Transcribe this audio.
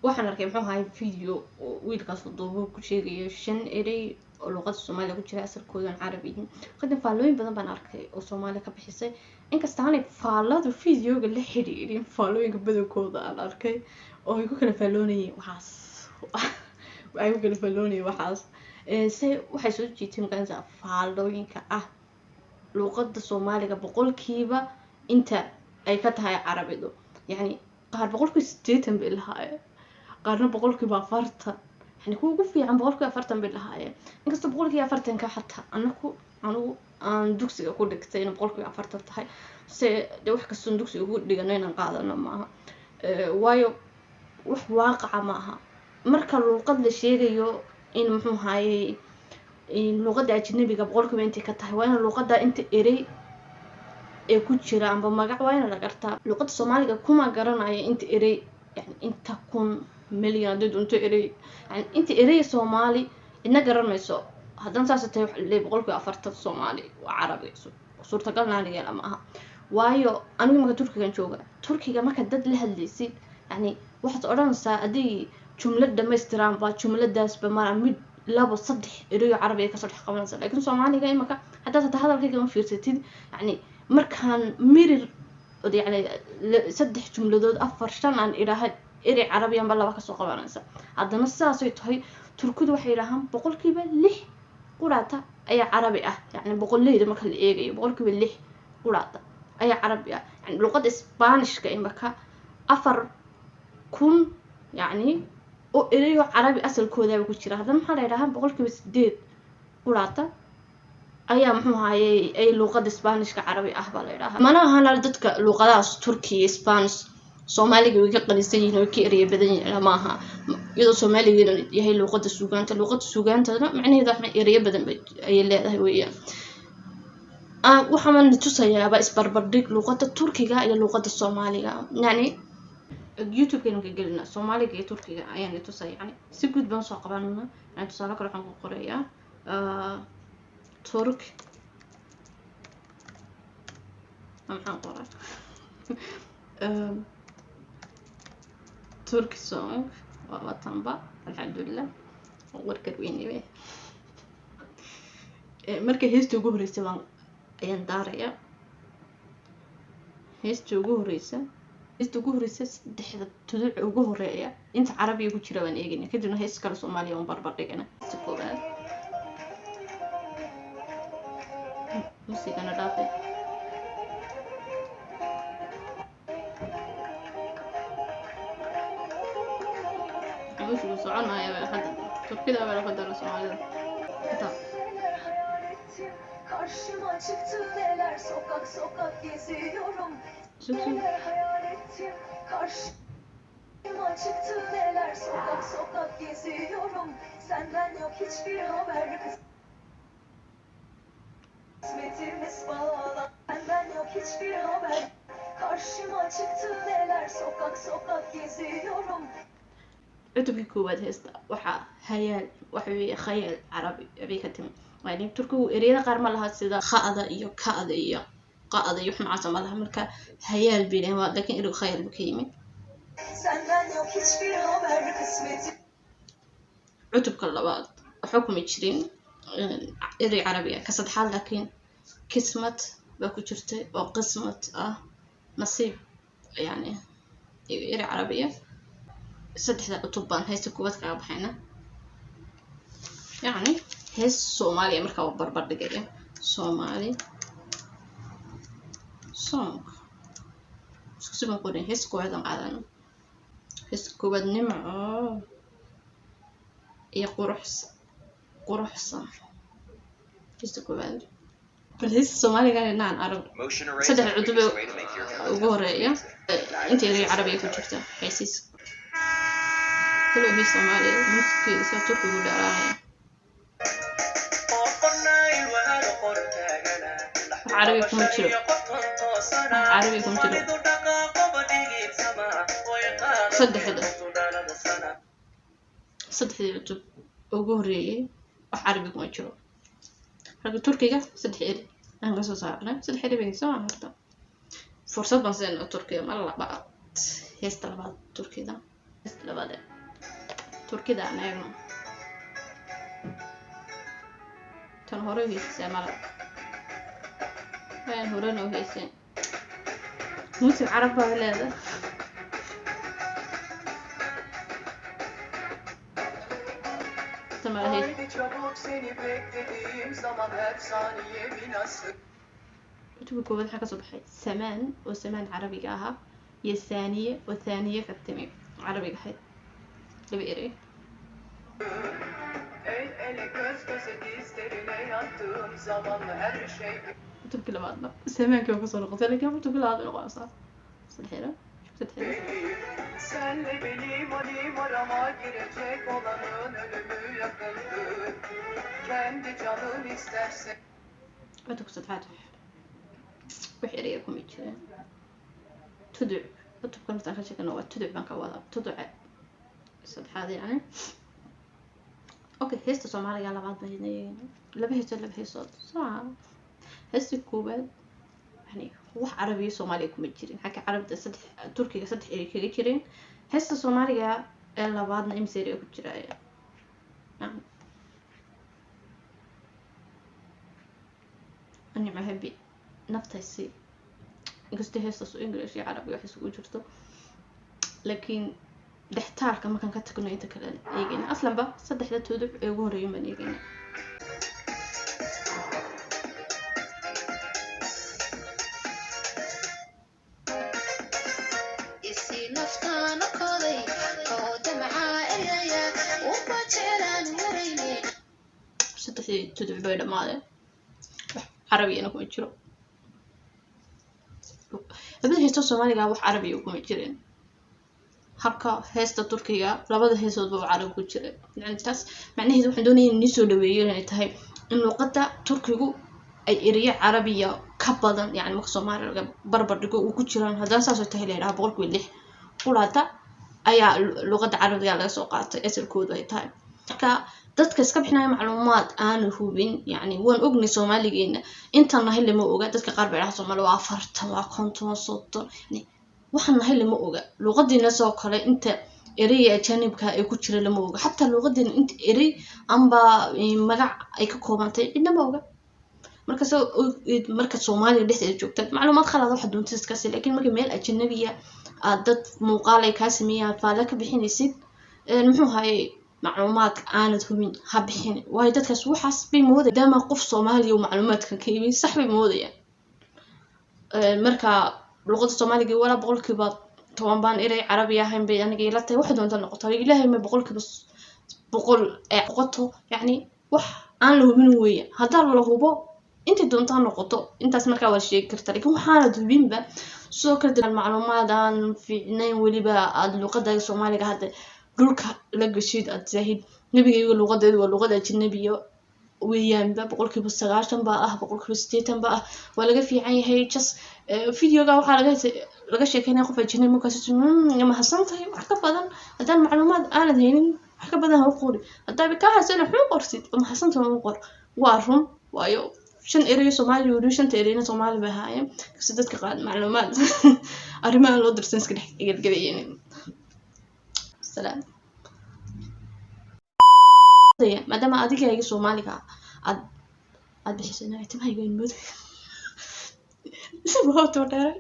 waxaan arkay muxuu ahay video wiilkaas duubo ku sheegayo 5 eray oo luqadda Soomaaliga ku jira asalkoodan carabi yihiin qadin faallooyin badan baan arkay oo Soomaali ka bixisay inkasta aanay faallada videoga la xiriirin faallooyinka badankooda aan arkay oo ay ku kala faalloonayeen waxaas ay ku kala faalloonayeen waxaas waxay soo jiitay magaca faallooyinka ah luqadda Soomaaliga boqolkiiba inta ay ka tahay carabidu yani qaar boqolkiiba 80 bay lahaayeen qaarna boqolkiiba 40 يعني كوجو في عن بقولك أفرتن بالهاي إنك تبقولك يا أفرتن كحتى أنا دوكسي أقول لك تين بقولك يا أفرتن هاي لو حكى الصندوق يقول لي أنا قاعدة أنا معها وايو واقعة معها مركل القبل الشيء يو إن محو هاي إن لغة أجنبية بقولك أنت كتاي وين اللغة أنت إري كوتشرا عم بمجا وين لقرتها لغة الصومالية كوما قرنا أنت إري يعني أنت تكون مليون دد أنت إري يعني أنت إري صومالي إنك قرنيسو هذا نساس تروح اللي بقولك أفرت الصومالي وعربي صورة قلنا عليه لماها وايو أنا ما كتركي كان شوقة تركي ما كدد لها اللي يصير يعني واحد أورانسا أدي جملة دمستران با جملة داس بمرة مد لا بصدق إري عربي كصدق قبل لكن صومالي جاي مكان حتى هذا الكلام ما فيرستين يعني مركان مير يعني صدق جملة دود أفرشان عن إرهاد إري عربيا بلا بك سوق بنانسا هذا نصاص يتهي تركض وحيرهم بقول كيبا ليه قراطة أي عربي يعني بقول ليه ده مكان إيجي بقول كيبا ليه قراطة أي عربي يعني لغة إسبانيش كأي مكان أفر كون يعني أو إري عربي أصل كودا بكتير هذا محل يراهم بقول كيبا سديد قراطة أي هاي أي لغة إسبانيش كعربي أهبل يراها ما أنا هنا ردت لغة تركي إسبانيش Soomaaliga way ka qanisan yihiin oo ka eriye badan yihiin maaha iyadoo Soomaaliga yahay luqadda suugaantana macnaheedu wax eriye badan ay leedahay weeyaan waxaan tusayaa isbarbardhig luqadda Turkiga iyo luqadda Soomaaliga yani YouTube-kan ka galina Soomaaliga iyo Turkiga ayaan tusayaa yani si guud baan soo qabanana yani tusaale kale waxaan ku qorayaa Turk maxaan qoraa Turkey song وطنبا الحمد لله وركب ويني به مركز هيستو جوهريسة وان أيان داريا هيستو جوهريسة دحدة تدل جوهرية أنت عربي يقول شرا وان إيجني كده إنه هيس كلا صومالي ومبربر ليجنا سكوبات موسيقى أنا دافع مش بسرعة يا حد Türkiye'de böyle kadar Somali'de. Tamam. Karşıma çıktı neler sokak sokak geziyorum. Neler hayal ettim. Karşıma çıktı neler sokak sokak geziyorum. Senden yok hiçbir haber kısmetimiz bağlan. Senden yok hiçbir haber. Karşıma çıktı neler sokak sokak geziyorum. عتب كوباد هستا وحا هيال وحوي خيال عربي أبي كتم يعني تركو إرينا قارما لها سيدا خاء إيو كاء إيو قاء إيو حنا عصام لها ملكا هيال بينهما لكن إلو خيال بكيمي عتب كاللباد حكم 20 إري عربية كسد حال لكن كسمت باكو جرتي وقسمت نصيب يعني إري عربية saddexda cutubban heesta kuwad ka baxayna yani hees Soomaaliya marka uu barbar dhigay Soomaali song isku soo qorin hees kuwadan qaadan hees kuwad nimco iyo quruxsan heesta kuwad bal hees Soomaaliga inaan arag saddex cutub ugu horeeya inta ay Carabiga ku jirta heesiis كله هي Soomaali muskil sa turku daraaya عربي كم جرو صدح يوتيوب وجوري عربي كم جرو رجع تركيا صدح إيري أنا قصة صارنا صدح إيري بينسوا هذا فرصة بنزين تركيا ما لا بعد هيست لبعض تركيا هيست لبعض turkida aan eegno tan hore u heysay mala waan hore noo heysay muusig carab baa leedahay tamam haydi çabuk seni beklediğim zaman her saniye bir nasıl كتب كوباد حاجة صبحي سمان وسمان عربي جاها هي الثانية والثانية كتمي عربي جاهد اللي بيقري كتب كل بعضنا سمان كيف قصة نقطة لكن كتب كل هذا القصة صحيح شو تتحدث senle benim alim arama girecek olanın ölümü yakındır kendi canın isterse أتوقع ستحدث وحيريكم يجري تدع أتوقع كنت آخر شيء كانوا تدع بنك ولا تدع صد هذا يعني أوكي هست سومالي على بعض بيني لبه صوت صح هست كوباد يعني هو عربي سومالي كم يجرين حكي عرب ده صد تركي صد إيريك يجرين هست سومالي على بعضنا إمسيري كجراية يعني أني محبي نفتيسي قصدي هيستو إنجليش عربي وحس وجرته لكن دحتار كما كان كتكون يتكلم يجينا أصلا بقى صدق لا تودع يقول ريمان يجينا يسي نفتان قضي قود معايا وبتشلان وريني صدق تودع بيد ماله عربي أنا كم يجرو labada heesto Soomaaliga wax Carabi ah kuma jireen halka heesta Turkiga labada heesood oo Carabi ku jireen yani taas macnaheedu waxaan doonayaa in soo dhaweeyo inay tahay in luqadda Turkigu ay eriyo Carabiya ka badan yani marka Soomaaliga barbar dhigo uu ku jiraan haddana saas oo tahay leeyahay 6 qulaata ayaa luqadda Carabiga laga soo qaatay asalkoodu ay tahay marka dadka iska bixinaya macluumaad aan hubin yani waan ognay Soomaaligeena inta nahay lama oga dadka qaar baa Soomaali waa 40 waa 50 60 yani waxaan nahay lama oga luqadiina soo kale inta eriya janibka ay ku jira lama oga hatta luqadiina inta eri amba magac ay ka koobantay inama oga marka Soomaaliga dhexdeeda joogta macluumaad khalad wax doontis ka si laakiin marka meel ajnabiya dad muuqaal ay ka sameeyaan faala ka bixinaysid muxuu haye معلومات أنا تهمين هبحين وايد تكس وحس بموضة دام قف صومالي ومعلومات كيمين صح بموضة يعني مركا لغة الصومالية ولا بقول كبا طبعا بان إيري عربية هم بي أنا جيلته واحد من النقطة إلهي ما بقول كبس بقول قطه يعني وح أنا له من ويا هذا الله هو أنت دون تان نقطة أنت اسمك أول شيء كرتلك هو حالة تبين بقى سو كرت المعلومات عن في نين ولي بقى اللغة الصومالية هذا dhulka la gashiid aad zaahid nabiga luqadeedu waa luqada ajnabiga weeyaan boqolkiiba 90 baa ah boqolkiiba 80 baa ah waa laga fiican yahay just videoga waxa laga sheekeynaa qof ajnabi markaas ma hasantahay wax ka badan hadaan macluumaad aanad haynin wax ka badan ha qori hadaa ka hasan wuxuu qorsid ma hasantahay ma qor waa run waayo shan eriyo Soomaali iyo shanta eriyo Soomaali baa haayeen kasi dadka qaad macluumaad arrimaha loo dirsan iska dhigayeen سلام ما دام أديك هيجي Soomaali ka ad bixisana inta ma hayeen mud sababtoo dheer